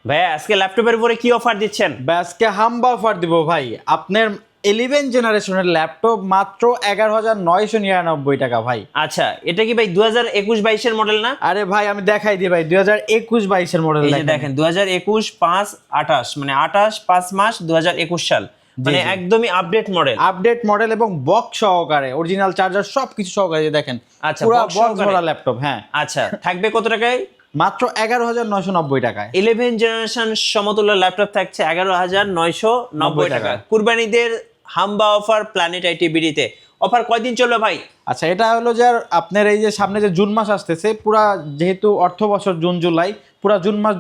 ভাইয়া আজকে ল্যাপটপের উপরে কি অফার দিচ্ছেন? ভাই আজকে হাম্বা অফার দিব ভাই। আপনার 11 জেনারেশনের ল্যাপটপ মাত্র 11,999 টাকা ভাই। আচ্ছা, এটা কি ভাই 2021-22 এর মডেল না? আরে ভাই আমি দেখাই দিই ভাই, 2021-22 এর মডেল এই যে দেখেন 2021-5-28 মানে 28-5 মাস 2021 সাল, মানে একদমই আপডেট মডেল। আপডেট মডেল এবং বক্স সহকারে অরিজিনাল চার্জার সবকিছু সহকারে, যে দেখেন আচ্ছা, পুরো box বক্স সহকারে। ভরা ল্যাপটপ। হ্যাঁ, আচ্ছা, থাকবে কত টাকায়? মাত্র 11,990 টাকায়। 11 জেনারেশন সমতুল্য ল্যাপটপ থাকছে 11,990 টাকা। কুরবানিদের হাম্বা অফার প্ল্যানেট আইটি বিডিতে। অফার কয়দিন চলবে ভাই? আচ্ছা, এটা হলো যে আপনার এই যে সামনে যে জুন মাস আসতেছে, পুরা যেহেতু অর্থ বছর জুন জুলাই, পুরা জুন মাস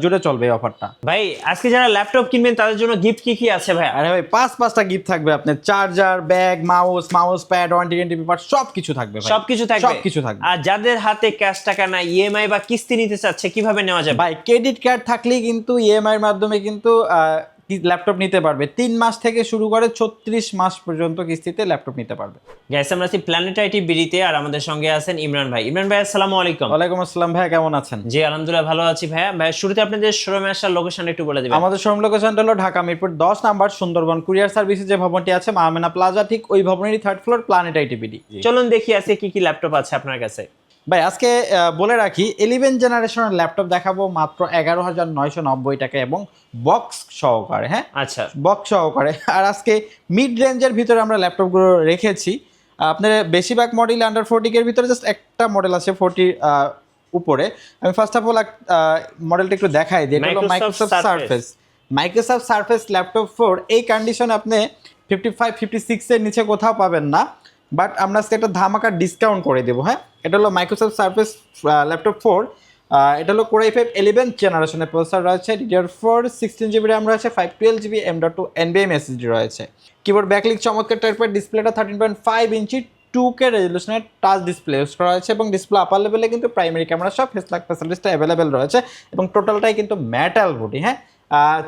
জুড়ে চলবে এই অফারটা। ভাই আজকে যারা ল্যাপটপ কিনবেন তাদের জন্য গিফট কি আছে ভাই? আরে ভাই পাঁচটা গিফট থাকবে, আপনার charger, bag, mouse pad, warranty paper সবকিছু থাকবে ভাই। সবকিছু থাকবে। সবকিছু থাকবে। আর যাদের হাতে ক্যাশ টাকা না, ইএমআই বা কিস্তি নিতে চাচ্ছে, কিভাবে নেওয়া যাবে? ভাই ক্রেডিট কার্ড থাকলেই কিন্তু ইএমআই এর মাধ্যমে কিন্তু ল্যাপটপ নিতে পারবে। 3 মাস থেকে শুরু করে 36 মাস পর্যন্ত কিস্তিতে ল্যাপটপ নিতে পারবে। গাইস, আমরা আছি প্ল্যানেট আইটি বিডিতে আর আমাদের সঙ্গে আছেন ইমরান ভাই। ইমরান ভাই আসসালামু আলাইকুম। ওয়ালাইকুম আসসালাম ভাই, কেমন আছেন? জি আলহামদুলিল্লাহ ভালো আছি ভাইয়া। ভাই শুরুতে আপনাদের শোরুমে আসার লোকেশন একটু বলে দিবেন। আমাদের শোরুম লোকেশনটা হলো ঢাকা মিরপুর 10 নাম্বার সুন্দরবন কুরিয়ার সার্ভিসের যে ভবনটি আছে মাহমেনা প্লাজা, ঠিক ওই ভবনেরই 3rd ফ্লোর প্ল্যানেট আইটিবিডি। চলুন দেখি আজকে কি কি ল্যাপটপ আছে আপনার কাছে। ভাই আজকে বলে রাখি 11 জেনারেশনের ল্যাপটপ দেখাবো মাত্র 11,990 টাকা এবং বক্স সহকারে। হ্যাঁ, আচ্ছা, বক্স সহকারে। আর আজকে মিড রেঞ্জের ভিতরে আমরা ল্যাপটপগুলো রেখেছি। আপনার বেশিরভাগ মডেল আন্ডার 40 এর ভিতরে জাস্ট একটা মডেল আছে 40 উপরে। আমি ফার্স্ট অফ অল মডেলটা একটু দেখাই দিই। এটা হলো Microsoft surface. Microsoft surface laptop 4 এই কন্ডিশনে আপনি 55-56 এর নিচে কোথাও পাবেন না, বাট আমরা আজকে একটা ধামাকা ডিসকাউন্ট করে দেবো। হ্যাঁ, এটা হলো মাইক্রোসফট সারফেস ল্যাপটপ 4। এটা হলো কোর i5 11 জেনারেশনের প্রসেসর রয়েছে, DDR4 16GB RAM রয়েছে, 512GB M.2 NVMe SSD রয়েছে। কিবোর্ড ব্যাকলিক চমৎকার টাইপের, ডিসপ্লেটা 13.5 ইঞ্চি 2K রেজলিউশনের টাচ ডিসপ্লে ইউজ করা হয়েছে এবং ডিসপ্লে আপার লেভেলে কিন্তু প্রাইমারি ক্যামেরা সব ফেস লক ফ্যাসিলিটিসটা অ্যাভেলেবেল রয়েছে এবং টোটালটাই কিন্তু মেটাল বডি। হ্যাঁ,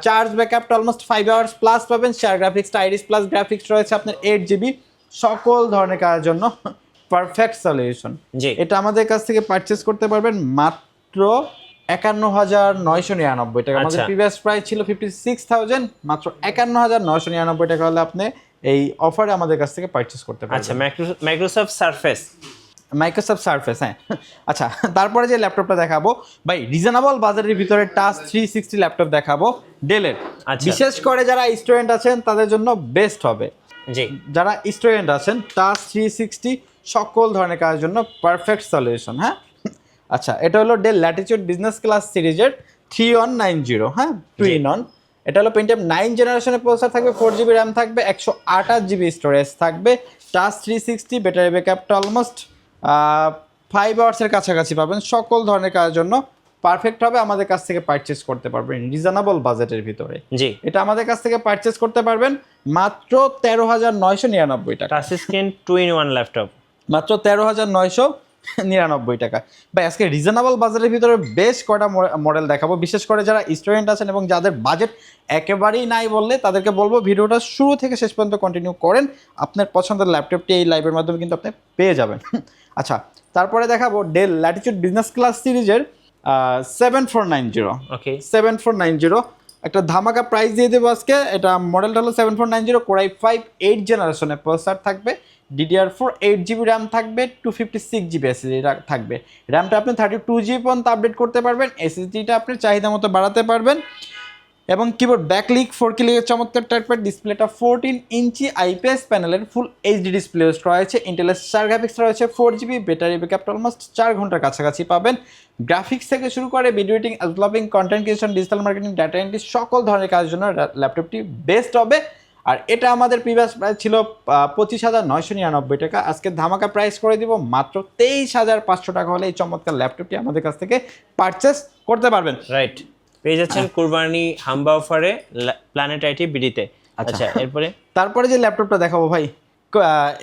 চার্জ ব্যাকআপটা অলমোস্ট 5 আওয়ার্স প্লাস পাবেন। শেয়ার গ্রাফিক্সটা আইরিস প্লাস গ্রাফিক্স রয়েছে আপনার 8GB, সকল ধরনের কাজের জন্য পারফেক্ট সলিউশন। জি, এটা আমাদের কাছ থেকে পারচেস করতে পারবেন মাত্র 51,999 টাকা। আমাদের প্রিভিয়াস প্রাইস ছিল 56,000, মাত্র 51,999 টাকা হলে আপনি এই অফারে আমাদের কাছ থেকে পারচেস করতে পারবেন। আচ্ছা, মাইক্রোসফট সারফেস। Microsoft surface. হ্যাঁ, আচ্ছা, তারপরে যে ল্যাপটপটা দেখাবো ভাই রিজনেবল বাজারের ভিতরে টাচ 360 ল্যাপটপ দেখাবো ডেলের। বিশেষ করে যারা স্টুডেন্ট আছেন তাদের জন্য বেস্ট হবে। জি, যারা স্টুডেন্ট আছেন টাচ 360 সকল ধরনের কাজের জন্য পারফেক্ট সলিউশন। হ্যাঁ, আচ্ছা, এটা হলো ডেল ল্যাটিটিউড বিজনেস ক্লাস সিরিজের 3190। হ্যাঁ, 2-in-1। এটা হলো পেন্টিয়াম 9 জেনারেশনের প্রসেসর থাকবে, 4GB RAM থাকবে, 128GB স্টোরেজ থাকবে, টাচ 360, ব্যাটারি ব্যাকআপটা অলমোস্ট 5 আওয়ার্সের কাছাকাছি পাবেন। সকল ধরনের কাজের জন্য পারফেক্ট হবে। আমাদের কাছ থেকে পারচেস করতে পারবেন রিজনেবল বাজেটের ভিতরে। জি, এটা আমাদের কাছ থেকে পারচেস করতে পারবেন মাত্র 13,999 টাকা। টাচ স্ক্রিন 2-in-1 ল্যাপটপ মাত্র 13,999 টাকা। ভাই আজকে রিজনেবল বাজারের ভিতরে বেশ কয়টা মডেল দেখাবো, বিশেষ করে যারা স্টুডেন্ট আছেন এবং যাদের বাজেট একেবারেই নাই বললে তাদেরকে বলবো ভিডিওটা শুরু থেকে শেষ পর্যন্ত কন্টিনিউ করেন। আপনার পছন্দের ল্যাপটপটি এই লাইভের মাধ্যমে কিন্তু আপনি পেয়ে যাবেন। আচ্ছা, তারপরে দেখাবো ডেল ল্যাটিটিউড বিজনেস ক্লাস সিরিজের 7490। ওকে, 7490 একটা ধামাকা প্রাইস দিয়ে দেবো আজকে। এটা মডেলটা হলো 7490, কোর i5 8 জেনারেশনের প্রসেসর থাকবে, DDR4 8GB RAM থাকবে, 256GB SSD থাকবে। র্যামটা আপনি 32GB পর্যন্ত আপডেট করতে পারবেন, SSDটা আপনি চাহিদা মতো বাড়াতে পারবেন এবং কিবোর্ড ব্যাকলিক 4K চমৎকার টাইপের, ডিসপ্লেটা 14 ইঞ্চি IPS প্যানেলের ফুল HD ডিসপ্লে ইউজ করা হয়েছে, ইন্টেলের 4 গ্রাফিক্স রয়েছে, 4GB, ব্যাটারি ব্যাকআপটা অলমোস্ট 4 ঘন্টার কাছাকাছি পাবেন। গ্রাফিক্স থেকে শুরু করে video editing, developing, content creation, digital marketing, data entry সকল ধরনের কাজের জন্য ল্যাপটপটি বেস্ট হবে। আর এটা আমাদের প্রিভিয়াস প্রাইস ছিল 25,999 টাকা। আজকে ধামাকা প্রাইস করে দিব মাত্র 23,500 টাকা হলে এই চমৎকার ল্যাপটপটি আমাদের কাছ থেকে পারচেস করতে পারবেন। রাইট, পেয়ে যাচ্ছেন কুরবানি হাম্বা অফারে প্ল্যানেট আইটি বিডিতে। আচ্ছা, এরপরে তারপরে যে ল্যাপটপটা দেখাবো ভাই,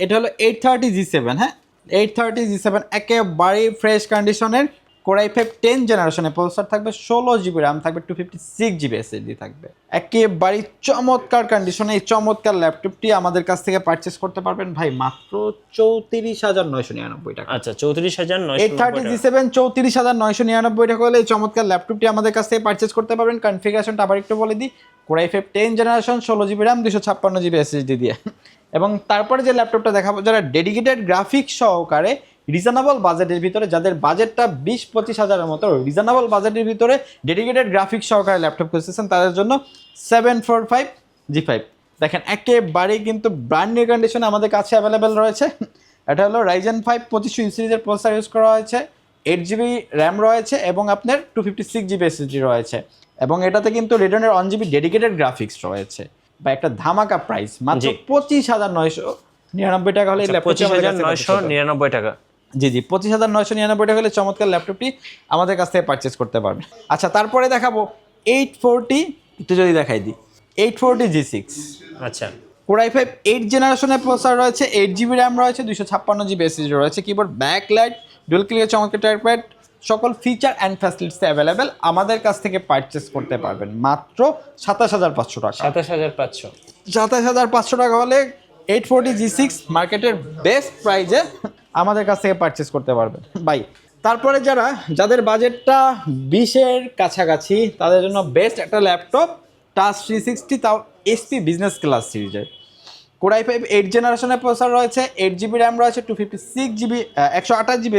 এটা হলো 830 G7। হ্যাঁ, 830 G7 একেবারে ফ্রেশ কন্ডিশনের Core i5 10 জেনারেশনের প্রসেসর থাকবে, 16GB RAM থাকবে, 256GB SSD থাকবে। একেবারে চমৎকার কন্ডিশনে এই চমৎকার ল্যাপটপটি আমাদের কাছ থেকে পারচেস করতে পারবেন ভাই মাত্র 34,999 টাকা। আচ্ছা 34,999 830 G7 34,999 টাকা হলে এই চমৎকার ল্যাপটপটি আমাদের কাছ থেকে পারচেস করতে পারবেন। কনফিগারেশনটা আবার একটু বলে দিই, Core i5 10 generation, 16GB RAM, 256GB SSD দিয়ে। এবং তারপরে যে ল্যাপটপটা দেখাবো, যারা ডেডিকেটেড গ্রাফিক্স সহকারে রিজনেবল বাজেটের ভিতরে, যাদের বাজেটটা 20-25 হাজারের মতো রিজনেবল বাজেটের ভিতরে ডেডিকেটেড গ্রাফিক্স সহকারে ল্যাপটপ খুঁজতেছেন, তাদের জন্য 745 G5 দেখেন একেবারেই কিন্তু ব্র্যান্ড নিউ কন্ডিশনে আমাদের কাছে অ্যাভেলেবেল রয়েছে। এটা হলো Ryzen 5 2500 সিরিজের প্রসেসর ইউজ করা হয়েছে, 8GB RAM রয়েছে এবং আপনার 256GB SSD রয়েছে, এবং এটাতে কিন্তু রেডনের 1GB ডেডিকেটেড গ্রাফিক্স রয়েছে। বা একটা ধামাকা প্রাইস মাত্র 25,999 টাকা হলে এই ল্যাপটপটি 25,999 টাকা। জি 25,999 টাকা হলে চমৎকার ল্যাপটপটি আমাদের কাছ থেকে পারচেস করতে পারবেন। আচ্ছা তারপরে দেখাবো 840, একটু যদি দেখাই দিই 840 G6। আচ্ছা Core i5 8 জেনারেশনের প্রসেসর রয়েছে, 8GB RAM রয়েছে, 256GB SSD রয়েছে, কিবোর্ড ব্যাকলাইট, ডুয়াল ক্লিয়ার চমৎকার ট্র্যাকপ্যাড, সকল ফিচার অ্যান্ড ফ্যাসিলিটিস অ্যাভেলেবেল আমাদের কাছ থেকে পারচেস করতে পারবেন মাত্র 27,500 টাকা। 27,500 27,500 টাকা হলে 840 G6 মার্কেটের বেস্ট প্রাইজে আমাদের কাছ থেকে পারচেস করতে পারবেন ভাই। তারপরে যাদের বাজেটটা 20-এর কাছাকাছি, তাদের জন্য বেস্ট একটা ল্যাপটপ টাচ 360, তাও HP বিজনেস ক্লাস সিরিজের। Core i5 8 জেনারেশনের প্রসেসর রয়েছে, 8GB RAM রয়েছে, 256GB 128GB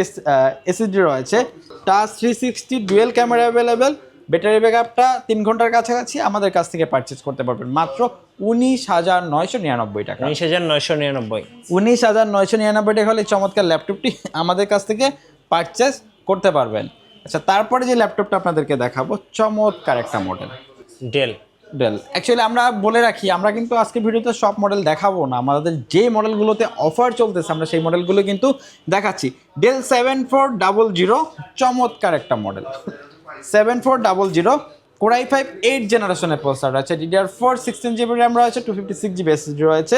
SSD রয়েছে, touch 360 dual camera available, battery ব্যাকআপটা 3 ঘন্টার কাছাকাছি আমাদের কাছ থেকে পারচেস করতে পারবেন মাত্র 19,999 টাকা। 19,999 19,999 টাকা হলে চমৎকার ল্যাপটপটি আমাদের কাছ থেকে পারচেস করতে পারবেন। আচ্ছা তারপরে যে ল্যাপটপটা আপনাদেরকে দেখাবো চমৎকার একটা মডেল ডেল। অ্যাকচুয়ালি আমরা বলে রাখি, আমরা কিন্তু আজকে ভিডিওতে সব মডেল দেখাবো না, আমাদের যে মডেলগুলোতে অফার চলতেছে আমরা সেই মডেলগুলো কিন্তু দেখাচ্ছি। ডেল 7400 চমৎকার একটা মডেল, 7400 Core i5 8 জেনারেশনের প্রসেসর রয়েছে, DDR4 16GB RAM রয়েছে, 256GB SSD রয়েছে,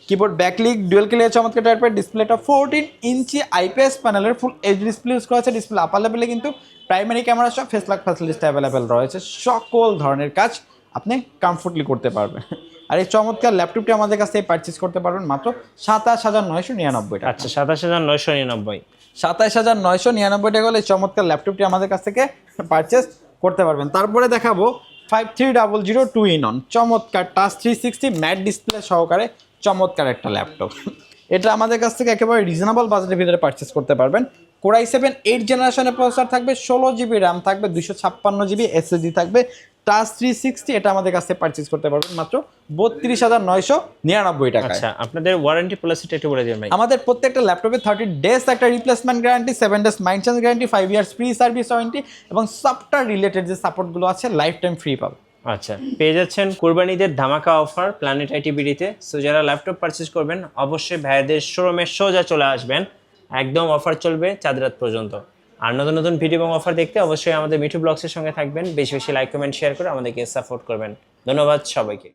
কিবোর্ড ব্যাকলিক ডুয়াল ক্লিয়ার চমৎকার ট্র্যাকপ্যাড, ডিসপ্লেটা 14 ইঞ্চি IPS প্যানেলের ফুল এইচডি ডিসপ্লে ইউজ করা হয়েছে। ডিসপ্লে আপার লেভেলে কিন্তু প্রাইমারি ক্যামেরা সহ ফেস লক ফ্যাসিলিটিস অ্যাভেলেবেল রয়েছে, সকল ধরনের কাজ আপনি কমফোর্টলি করতে পারবেন। আর এই চমৎকার ল্যাপটপটি আমাদের কাছ থেকে পারচেস করতে পারবেন মাত্র 27,999 টাকা। আচ্ছা 27,999। 27,999 টাকা হলে চমৎকার ল্যাপটপটি আমাদের কাছ থেকে পারচেস করতে পারবেন। তারপরে দেখাবো 5300 2-in-1 চমৎকার টাচ 360 ম্যাট ডিসপ্লে সহকারে চমৎকার একটা ল্যাপটপ। এটা আমাদের কাছ থেকে একেবারে রিজনেবল বাজেটের ভিতরে পারচেস করতে পারবেন। Core i7 8 জেনারেশনের প্রসেসর থাকবে, 16GB RAM থাকবে, 256GB SSD থাকবে, টাচ 360, এটা আমাদের কাছ থেকে পারচেস করতে পারবেন মাত্র 32,999 টাকা। আচ্ছা আপনাদের ওয়ারেন্টি পলিসিটা একটু বলে দিন ভাই। আমাদের প্রত্যেকটা ল্যাপটপে 30 ডেজ একটা replacement guarantee, 7 days maintenance guarantee, 5 years free service warranty এবং সফটওয়্যার রিলেটেড যে সাপোর্টগুলো আছে লাইফ টাইম ফ্রি পাবে। আচ্ছা পেয়ে যাচ্ছেন কুরবানিদের ধামাকা অফার প্ল্যানেট আইটিবিডিতে। সো যারা ল্যাপটপ পারচেস করবেন অবশ্যই ভাইয়াদের শোরুমে সোজা চলে আসবেন, একদম অফার চলবে চাঁদ রাত পর্যন্ত। আর নতুন নতুন ভিডিও এবং অফার দেখতে অবশ্যই আমাদের মিঠু ব্লগসের সঙ্গে থাকবেন, বেশি বেশি লাইক কমেন্ট শেয়ার করে আমাদেরকে সাপোর্ট করবেন। ধন্যবাদ সবাইকে।